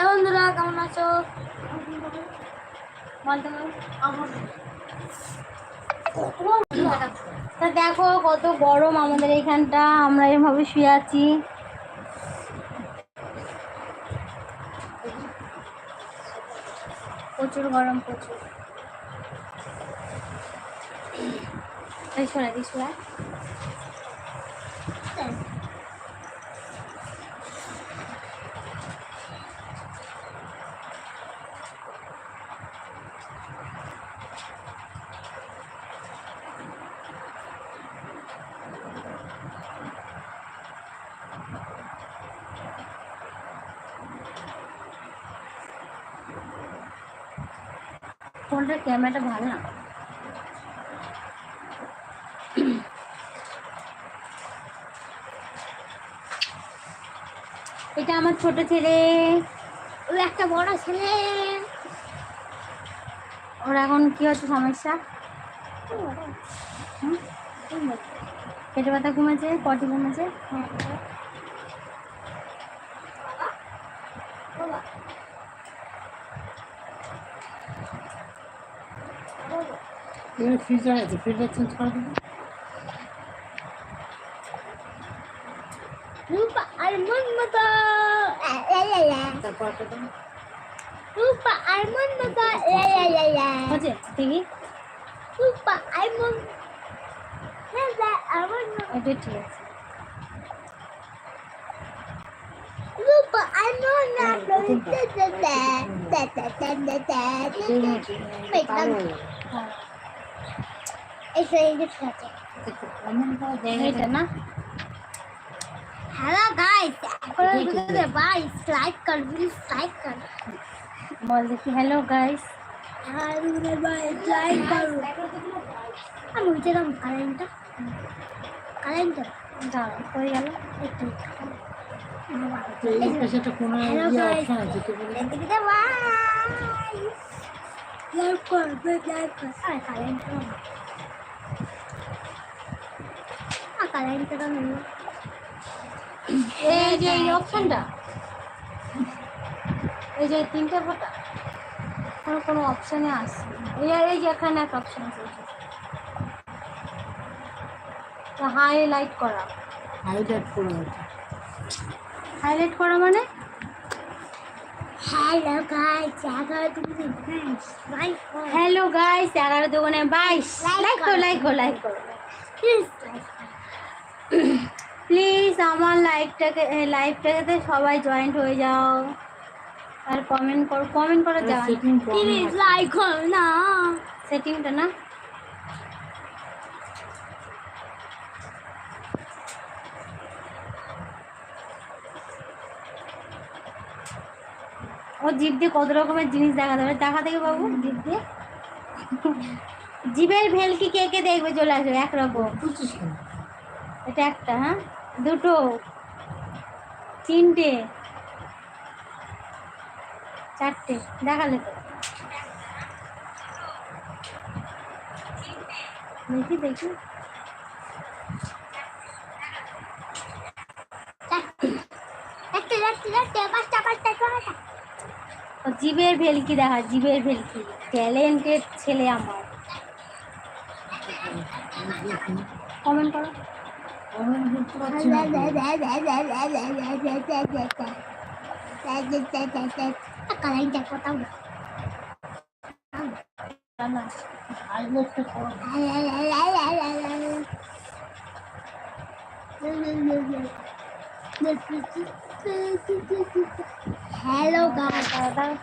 বন্ধুরা কেমন আছো? তা দেখো কত গরম আমাদের এখানটা, আমরা এভাবে শুয়ে আছি। প্রচুর গরম, প্রচুর। ফোনটার ক্যামেরাটা ভালো না। এটা আমার ছোট ছেলে, ওই একটা বড় ছেলে। ওর এখন কি হচ্ছে সমস্যা? পেটে ব্যথা কমেছে, পটি কমেছে। ফ্রিজার আছে, ফ্রিজার চেঞ্জ করে দেবো। রূপা আর মন মতো রূপা আর মন মতো হচ্ছে দেখি। রূপা আর মন এটা ঠিক আছে। রূপা আর মন এটা না। हेलो गाइस, भाई लाइक कर, प्लीज लाइक कर। बोल देखिए हेलो गाइस, भाई लाइक करो। हम मुझे कम करेंट দাও হয়ে গেল। একটু এই পাশেটা কোন অপশন আছে কি বলে? দেখতে ভাই লাইক কর, লাইক কর। আর কারেন্ট না। এই যে এই অপশনটা, এই যে তিনটে ফোটা কোনো অপশানে আসে। এই যে এখানে একটা অপশন আছে, হাইলাইট করা। হাইলাইট করা মানে হ্যালো গাইস 11 দুগুণে 22। লাইক করো প্লিজ আমার লাইভটাকে সবাই জয়েন্ট হয়ে যাও আর কমেন্ট করে যাও। প্লিজ লাইক করো না, সেটিংটা না। ও জিভ দিয়ে কত রকমের জিনিস দেখা যাবে, দেখা থেকে বাবু জিভ দিয়ে। জিভের ভেলকি কে কে দেখবে চলে আসবে। একরকম এটা একটা, হ্যাঁ দুটো, তিনটে, চারটে দেখালে তো। দেখি জিভের ভেলকি দেখা, জিভের ভেলকি। ট্যালেন্টেড ছেলে আমার। কমেন্ট করো। Hello guys, hello